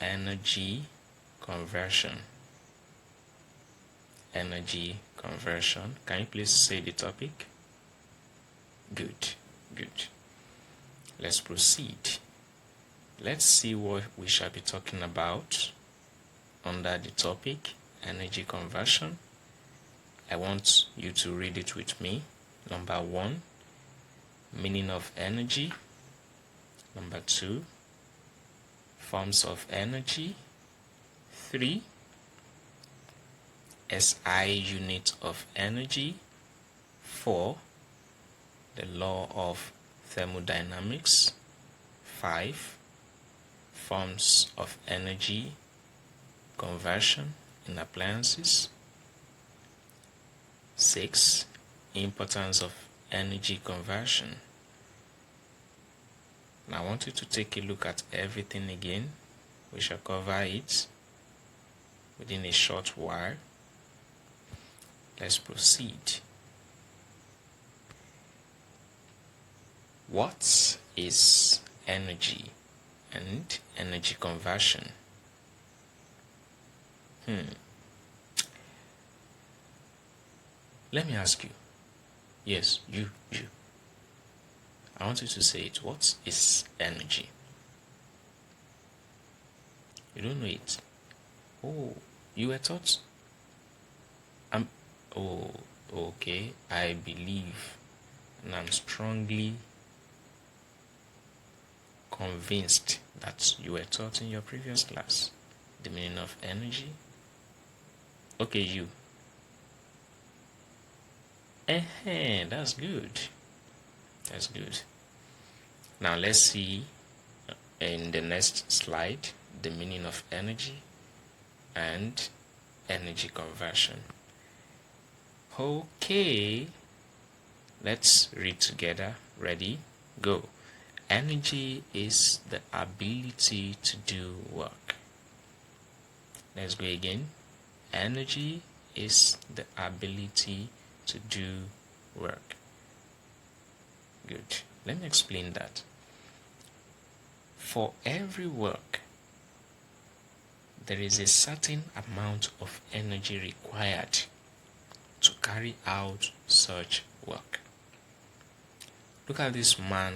energy conversion. Energy conversion. Can you please say the topic? Good, good. Let's proceed. Let's see what we shall be talking about under the topic energy conversion. I want you to read it with me. Number 1, meaning of energy. Number 2, forms of energy. 3, SI unit of energy. 4, the law of thermodynamics. 5, forms of energy conversion in appliances. 6, importance of energy conversion. Now I want you to take a look at everything again. We shall cover it within a short while. Let's proceed. What is energy and energy conversion? Let me ask you. Yes, you. I want you to say it. What is energy? You don't know it. Oh, you were taught. Oh, okay. I believe and I'm strongly convinced that you were taught in your previous class the meaning of energy. Okay, you. That's good. That's good. Now let's see in the next slide the meaning of energy and energy conversion. Okay, let's read together. Ready? Go. Energy is the ability to do work. Let's go again. Energy is the ability to do work. Good. Let me explain that. For every work, there is a certain amount of energy required to carry out such work. Look at this man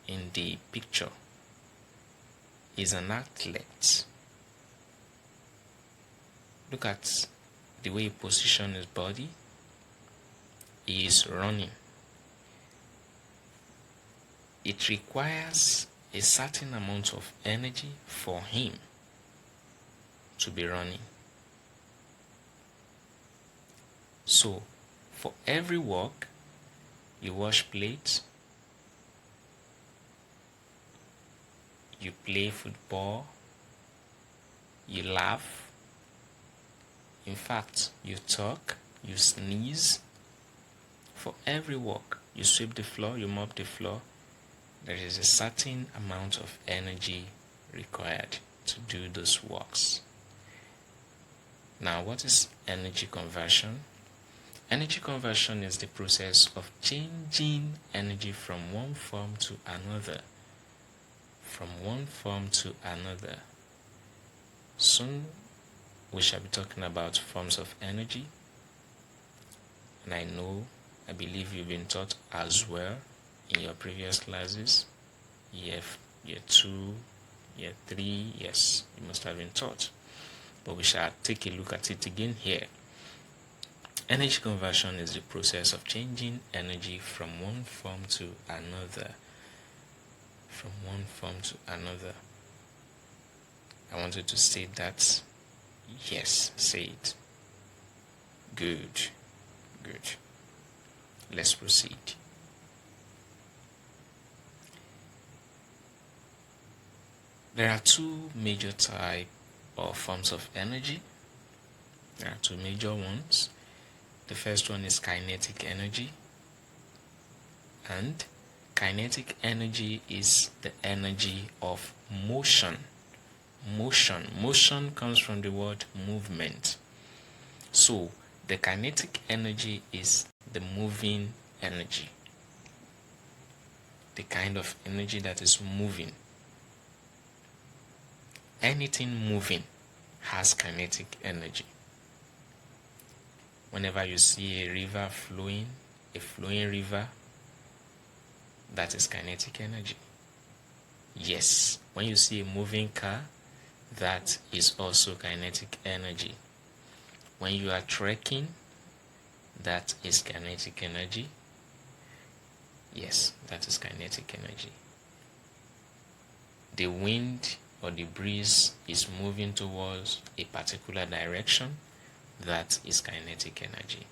in the picture. He's an athlete. Look at the way he positions his body. He is running. It requires a certain amount of energy for him to be running. So, for every work, you wash plates, you play football, you laugh, in fact, you talk, you sneeze. For every work, you sweep the floor, you mop the floor, there is a certain amount of energy required to do those works. Now, what is energy conversion? Energy conversion is the process of changing energy from one form to another. From one form to another. Soon, we shall be talking about forms of energy. And I believe you've been taught as well in your previous classes. Year 2, year 3, yes, you must have been taught. But we shall take a look at it again here. Energy conversion is the process of changing energy from one form to another. From one form to another. I want you to say that. Yes, say it. Good. Let's proceed. There are two major types or forms of energy. There are two major ones. The first one is kinetic energy. And kinetic energy is the energy of motion. Motion comes from the word movement. So, the kinetic energy is the moving energy. The kind of energy that is moving. anything moving has kinetic energy. Whenever you see a river flowing, a flowing river, that is kinetic energy. Yes, when you see a moving car, that is also kinetic energy. When you are trekking, that is kinetic energy. Yes, that is kinetic energy. The wind or the breeze is moving towards a particular direction, that is kinetic energy.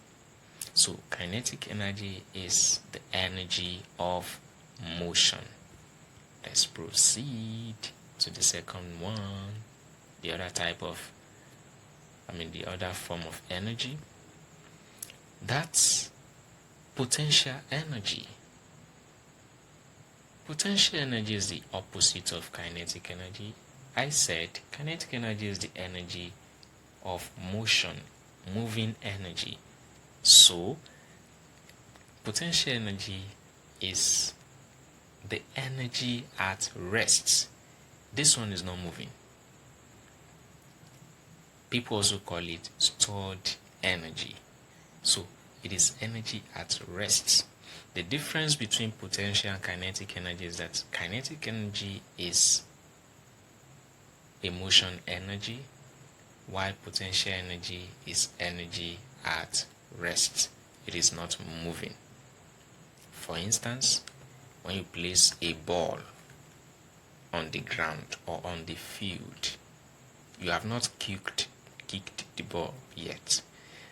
So kinetic energy is the energy of motion. Let's proceed to the second one, the other form of energy. That's potential energy. Potential energy is the opposite of kinetic energy. I said kinetic energy is the energy of motion, moving energy. So potential energy is the energy at rest. This one is not moving. People also call it stored energy. So it is energy at rest. The difference between potential and kinetic energy is that kinetic energy is a motion energy, while potential energy is energy at rest. It is not moving. For instance, when you place a ball on the ground or on the field, you have not kicked the ball yet.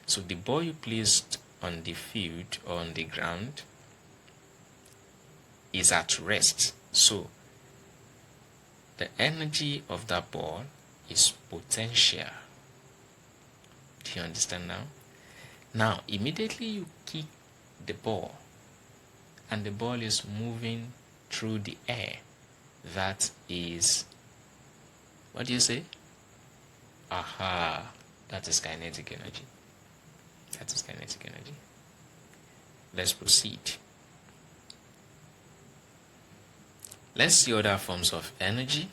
So the ball you placed on the field or on the ground is at rest. So the energy of that ball is potential. Do you understand now? Now, immediately you kick the ball and the ball is moving through the air. That is, what do you say? Aha, that is kinetic energy. That is kinetic energy. Let's proceed. Let's see other forms of energy.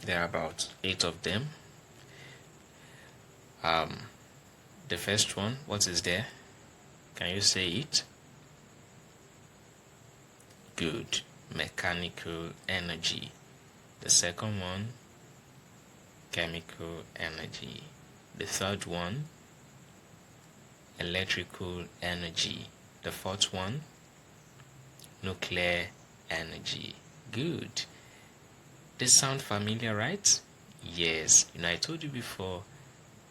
There are about 8 of them. The first one, what is there? Can you say it? Good. Mechanical energy. The second one, chemical energy. The third one, electrical energy. The fourth one, nuclear energy. Good. They sound familiar, right? Yes. I told you before,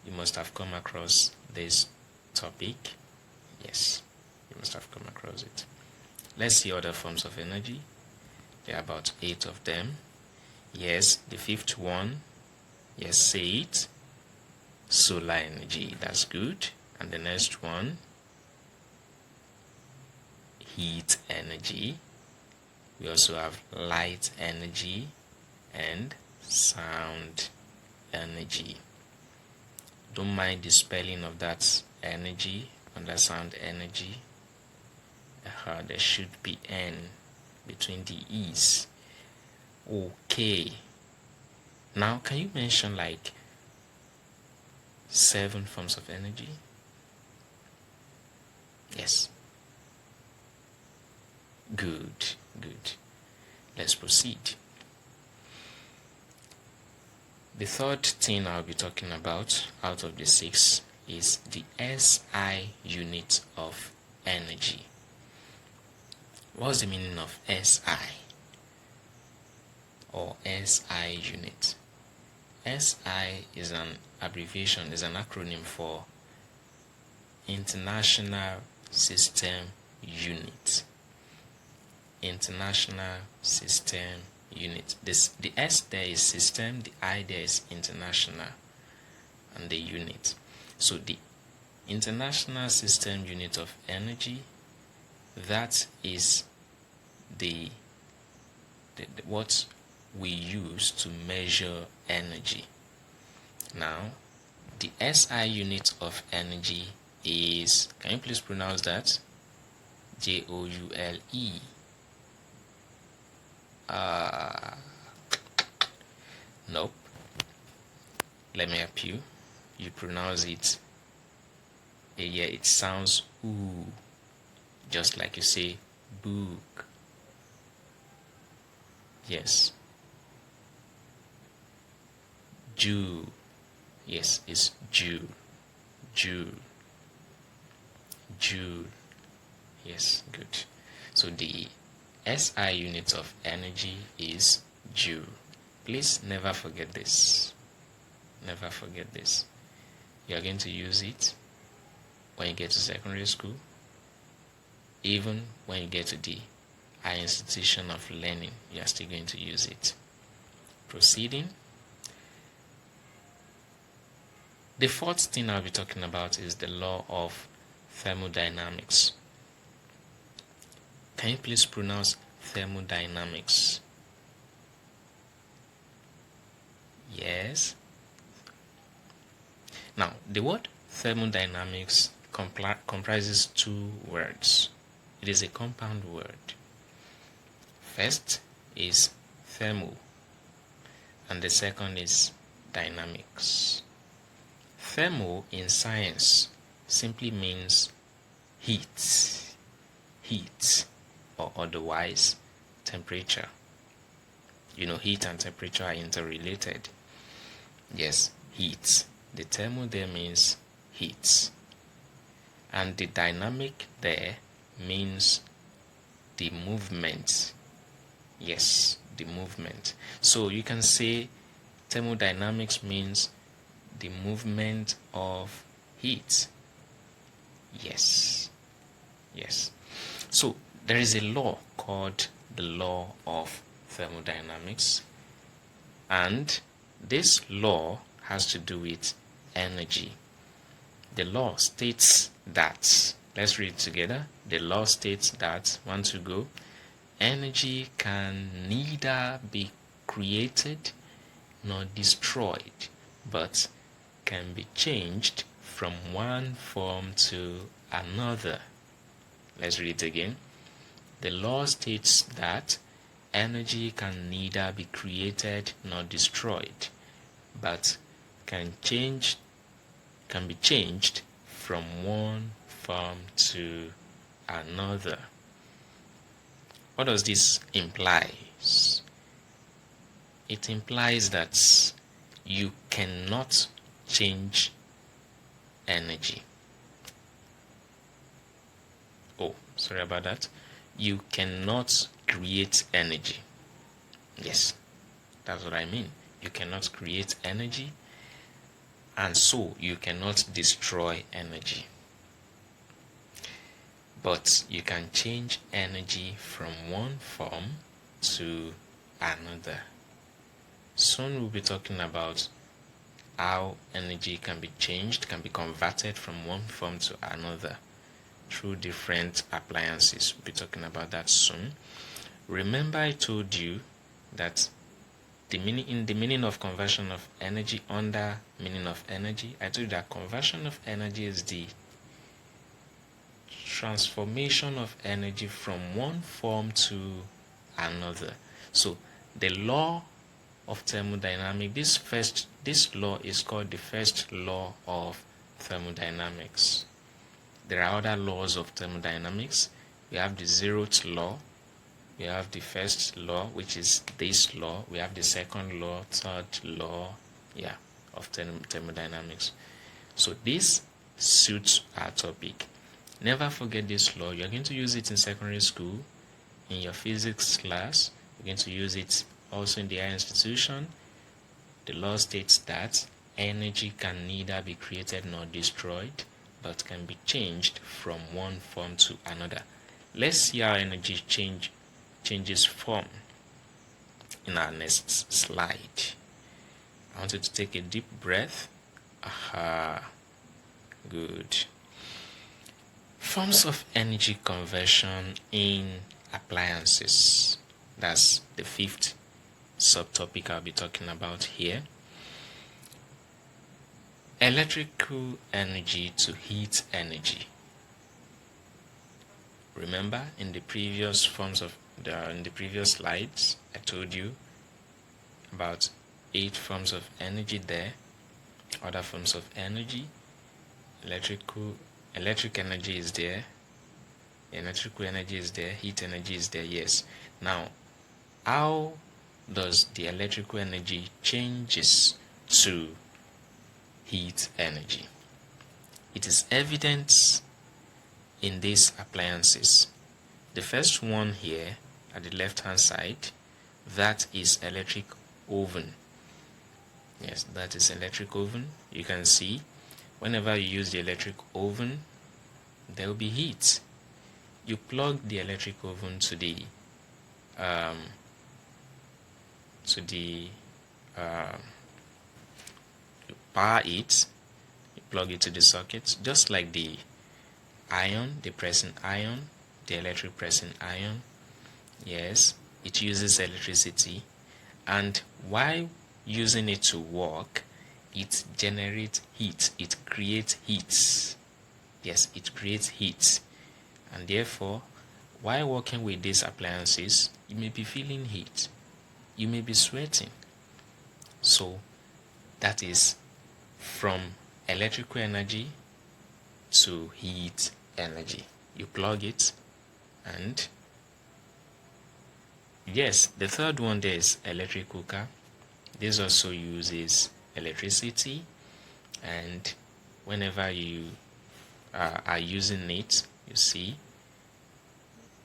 you must have come across this topic. Yes, you must have come across it. Let's see other forms of energy. There are about 8 of them. Yes, the fifth one. Yes, say it. Solar energy. That's good. And the next one, heat energy. We also have light energy and sound energy. Don't mind the spelling of that energy under sound energy. There should be N between the E's. Okay. Now, can you mention like 7 forms of energy? Yes. Good. Let's proceed. The third thing I'll be talking about out of the 6 is the SI unit of energy. What's the meaning of SI or SI unit? SI is an abbreviation, is an acronym for International System Unit. International System Unit. The S there is system, the I there is international, and the unit. So the International System Unit of Energy, that is the what we use to measure energy. Now, the SI unit of energy is, can you please pronounce that? Joule. Nope. Let me help you. You pronounce it. Yeah, it sounds ooh, just like you say book. Yes. Jew. Yes, it's Jew. Jew. Jew. Yes, good. So the SI unit of energy is Joule. Please never forget this. Never forget this. You are going to use it when you get to secondary school, even when you get to the higher institution of learning, you are still going to use it. Proceeding. The fourth thing I'll be talking about is the law of thermodynamics. Can you please pronounce thermodynamics? Yes. Now, the word thermodynamics comprises two words. It is a compound word. First is thermo, and the second is dynamics. Thermo in science simply means heat, or otherwise temperature. You know, heat and temperature are interrelated. Yes, heat. The thermo there means heat. And the dynamic there means the movement. Yes, the movement. So you can say thermodynamics means the movement of heat. Yes. Yes. So there is a law called the law of thermodynamics, and this law has to do with energy. The law states that, let's read it together. The law states that, one to go, energy can neither be created nor destroyed, but can be changed from one form to another. Let's read it again. The law states that energy can neither be created nor destroyed, but can be changed from one form to another. What does this imply? It implies that you cannot change energy. Oh, sorry about that. You cannot create energy. Yes, that's what I mean. You cannot create energy, and so you cannot destroy energy. But you can change energy from one form to another. Soon we'll be talking about how energy can be changed, can be converted from one form to another through different appliances. We'll be talking about that soon. Remember, I told you that in the meaning of conversion of energy, under meaning of energy, I told you that conversion of energy is the transformation of energy from one form to another. So the law of thermodynamics, this law is called the first law of thermodynamics. There are other laws of thermodynamics. We have the zeroth law. We have the first law, which is this law. We have the second law, third law, of thermodynamics. So this suits our topic. Never forget this law. You're going to use it in secondary school, in your physics class. You're going to use it also in the higher institution. The law states that energy can neither be created nor destroyed, but can be changed from one form to another. Let's see how energy changes form in our next slide. I want you to take a deep breath. Aha. Good. Forms of energy conversion in appliances. That's the fifth subtopic I'll be talking about here. Electrical energy to heat energy. Remember, in the previous slides, I told you about 8 forms of energy there. Other forms of energy, electric energy is there, electrical energy is there, heat energy is there. Yes. Now, how does the electrical energy changes to heat energy? It is evident in these appliances. The first one here at the left hand side, that is electric oven. Yes, that is electric oven. You can see whenever you use the electric oven, there will be heat. You plug the electric oven to the power it. You plug it to the socket, just like the iron, the pressing iron, the electric pressing iron. Yes, it uses electricity, and while using it to work, it generates heat. It creates heat. Yes, it creates heat, and therefore, while working with these appliances, you may be feeling heat. You may be sweating. So that is from electrical energy to heat energy. You plug it, and yes, the third one there is electric cooker. This also uses electricity, and whenever you are using it, you see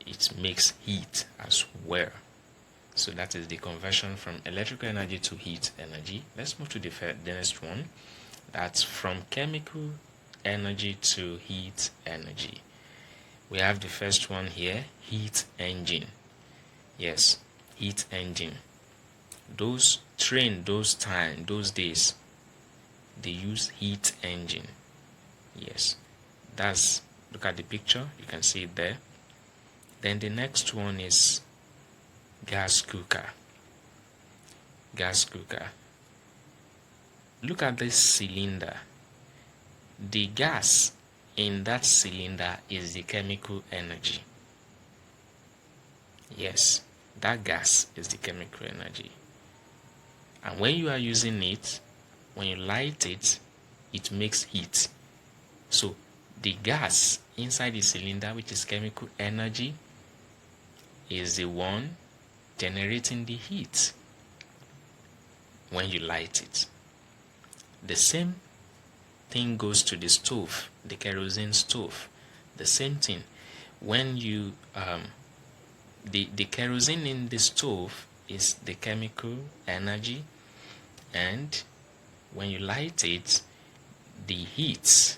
it makes heat as well. So that is the conversion from electrical energy to heat energy. Let's move to the next one. That's from chemical energy to heat energy. We have the first one here, heat engine. Yes, heat engine. Those days, they use heat engine. Yes, look at the picture, you can see it there. Then the next one is gas cooker. Gas cooker. Look at this cylinder. The gas in that cylinder is the chemical energy. Yes, that gas is the chemical energy. And when you are using it, when you light it, it makes heat. So the gas inside the cylinder, which is chemical energy, is the one generating the heat when you light it. The same thing goes to the stove, the kerosene stove. The same thing. When you the kerosene in the stove is the chemical energy, and when you light it, the heat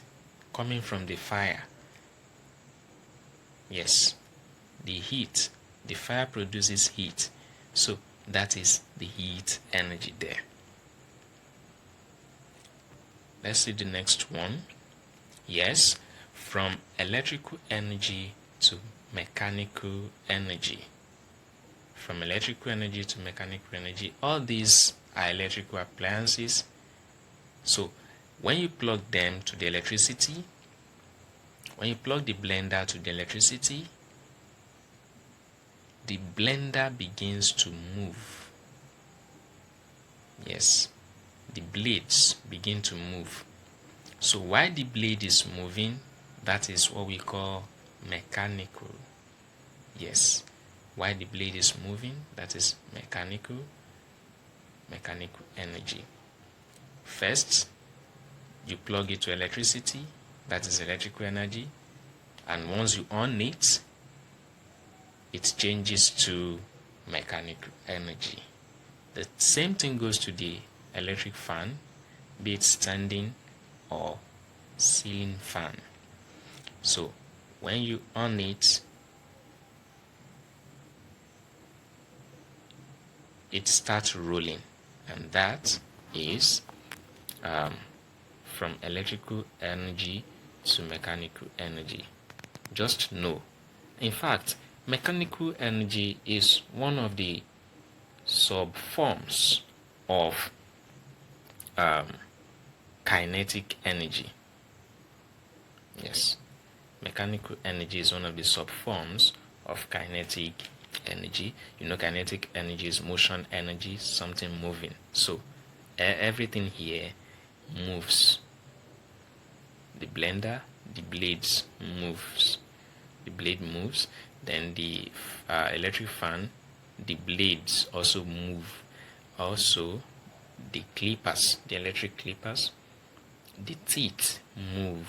coming from the fire. Yes, the fire produces heat, so that is the heat energy there. Let's see the next one. Yes, from electrical energy to mechanical energy. From electrical energy to mechanical energy. All these are electrical appliances. So when you plug them to the electricity, when you plug the blender to the electricity, the blender begins to move. Yes, the blades begin to move. So while the blade is moving, that is what we call mechanical. Yes, while the blade is moving, that is mechanical energy. First, you plug it to electricity, that is electrical energy, and once you on it, it changes to mechanical energy. The same thing goes to the electric fan, be it standing or ceiling fan. So when you on it, it starts rolling, and that is from electrical energy to mechanical energy. Just know, in fact, mechanical energy is one of the sub-forms of kinetic energy. Yes, mechanical energy is one of the sub-forms of kinetic energy. You know, kinetic energy is motion energy, something moving. So everything here moves. The blender, the blades moves. The blade moves. Then the electric fan, the blades also move. Also, the clippers, the electric clippers, the teeth move.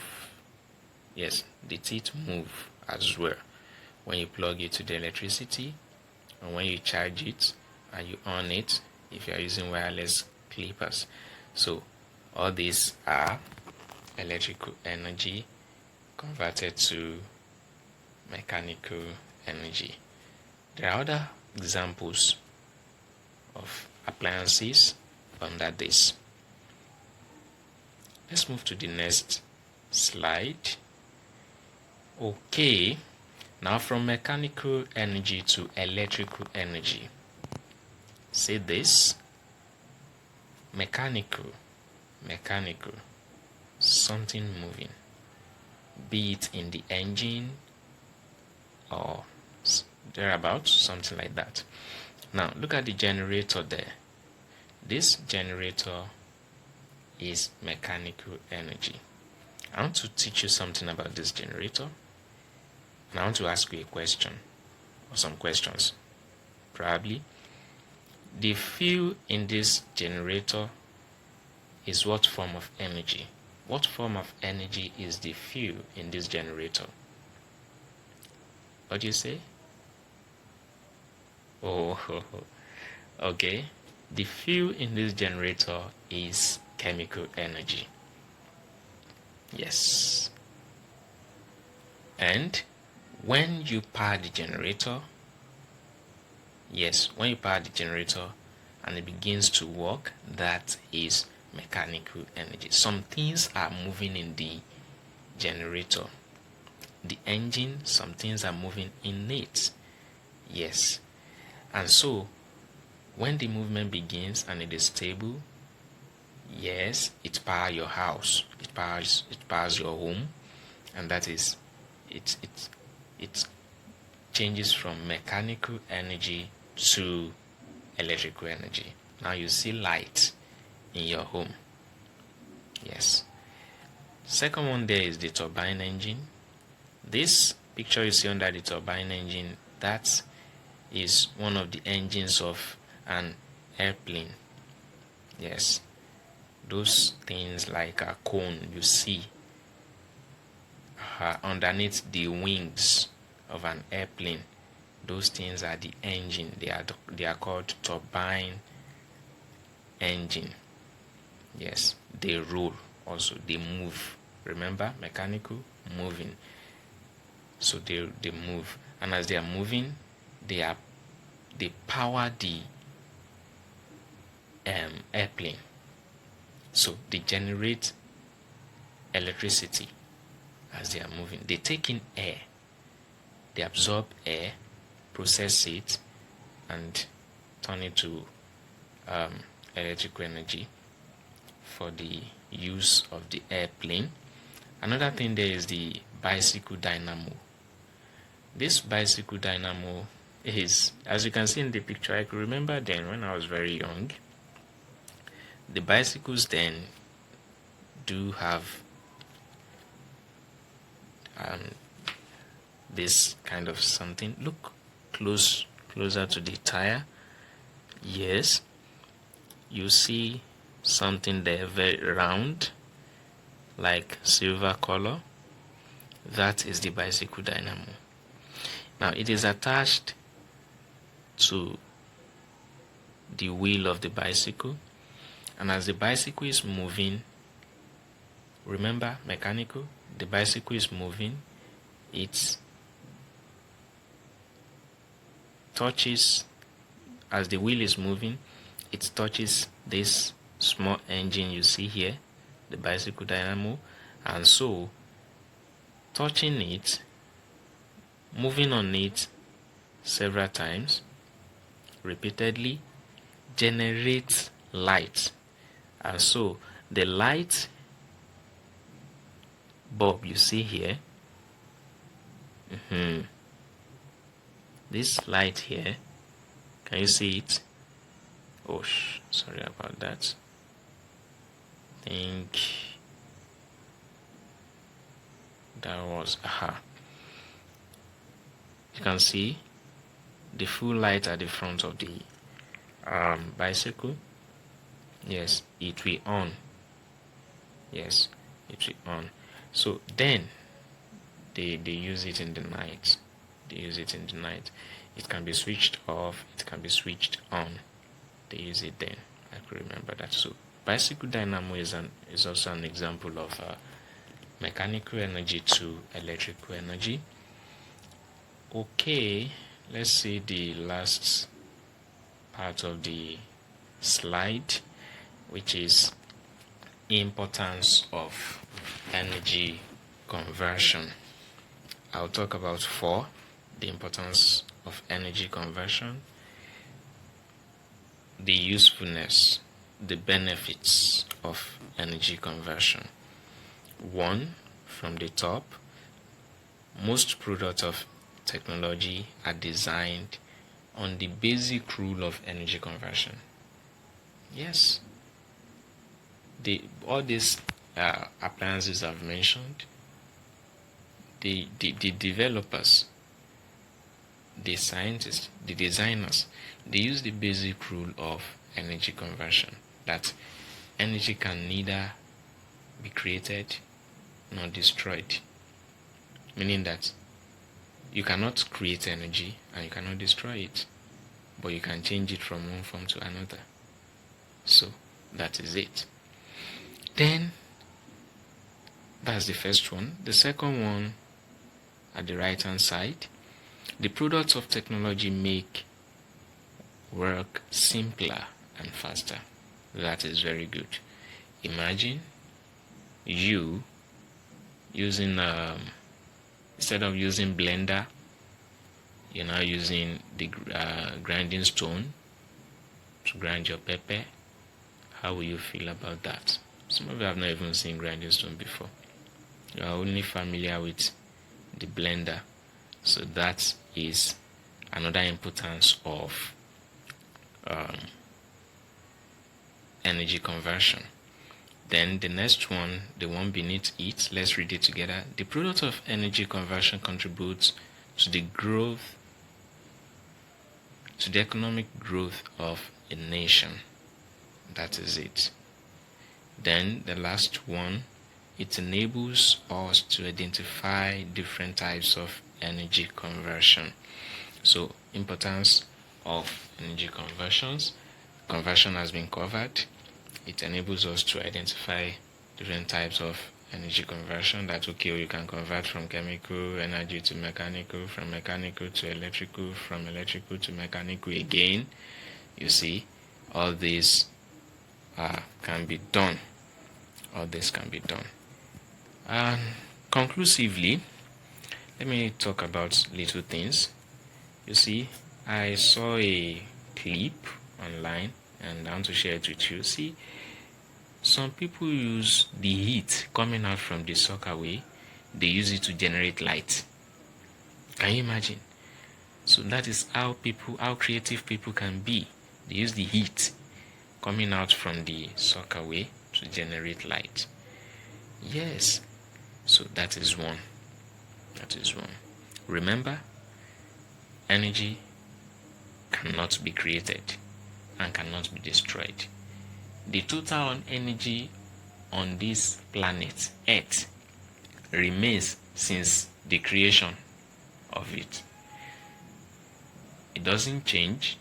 Yes, the teeth move as well. When you plug it to the electricity, and when you charge it and you on it, if you are using wireless clippers. So all these are electrical energy converted to mechanical energy. There are other examples of appliances under this. Let's move to the next slide. Okay, now from mechanical energy to electrical energy. Say this: mechanical, something moving, be it in the engine or thereabouts, something like that. Now look at the generator there. This generator is mechanical energy. I want to teach you something about this generator, and I want to ask you a question or some questions. Probably the fuel in this generator is what form of energy? What form of energy is the fuel in this generator? What do you say? Oh, okay. The fuel in this generator is chemical energy. Yes. And when you power the generator, when you power the generator and it begins to work, that is mechanical energy. Some things are moving in the generator. The engine, some things are moving in it. Yes. And so when the movement begins and it is stable, yes, it powers your house, it powers your home, and that is it changes from mechanical energy to electrical energy. Now you see light in your home. Yes. Second one there is the turbine engine. This picture you see under the turbine engine, that is one of the engines of an airplane. Yes. Those things like a cone you see underneath the wings of an airplane, those things are the engine. They are called turbine engine. Yes, they roll also, they move. Remember, mechanical, moving. So they move, and as they are moving, they power the airplane. So they generate electricity as they are moving. They take in air, they absorb air, process it, and turn it to electrical energy for the use of the airplane. Another thing there is the bicycle dynamo. This bicycle dynamo is, as you can see in the picture, I could remember then when I was very young, the bicycles then do have this kind of something. Look closer to the tire. Yes, you see something there very round, like silver color. That is the bicycle dynamo. Now it is attached to the wheel of the bicycle, and as the bicycle is moving, remember, mechanical, the bicycle is moving, it touches, as the wheel is moving, it touches this small engine you see here, the bicycle dynamo, and so touching it, moving on it several times, repeatedly, generates light. And so the light bulb you see here, this light here, can you see it? Oh, sorry about that. think that was you can see the full light at the front of the bicycle. Yes, it will on. Yes, it will on. So then they use it in the night. They use it in the night. It can be switched off, it can be switched on. They use it then. I could remember that. So bicycle dynamo is also an example of mechanical energy to electrical energy. Okay, let's see the last part of the slide, which is importance of energy conversion. I'll talk about 4, the importance of energy conversion, the usefulness, the benefits of energy conversion. 1, from the top, most products of technology are designed on the basic rule of energy conversion. Yes, all these appliances I've mentioned, the developers, the scientists, the designers, they use the basic rule of energy conversion, that energy can neither be created nor destroyed. Meaning that you cannot create energy and you cannot destroy it, but you can change it from one form to another. So that is it. Then that's the first one. The second one, at the right hand side, the products of technology make work simpler and faster. That is very good. Imagine you using instead of using blender, you're now using the grinding stone to grind your pepper. How will you feel about that? Some of you have not even seen grinding stone before. You are only familiar with the blender. So that is another importance of energy conversion. Then the next one, the one beneath it, let's read it together. The product of energy conversion contributes to the growth, to the economic growth of a nation. That is it. Then the last one, it enables us to identify different types of energy conversion. So importance of energy conversion has been covered. It enables us to identify different types of energy conversion. That okay, you can convert from chemical energy to mechanical, from mechanical to electrical, from electrical to mechanical again. You see, all this can be done. All this can be done. And conclusively, let me talk about little things. You see, I saw a clip online and I want to share it with you. See, some people use the heat coming out from the sockaway, they use it to generate light. Can you imagine? So that is how creative people can be. They use the heat coming out from the sockaway to generate light. Yes, so that is one. That is one. Remember, energy cannot be created and cannot be destroyed. The total energy on this planet, Earth, remains since the creation of it. It doesn't change.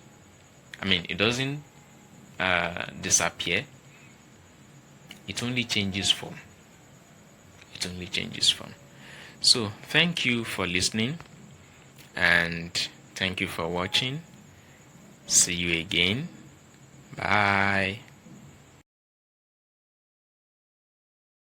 It doesn't disappear. It only changes form. It only changes form. So thank you for listening and thank you for watching. See you again. Bye.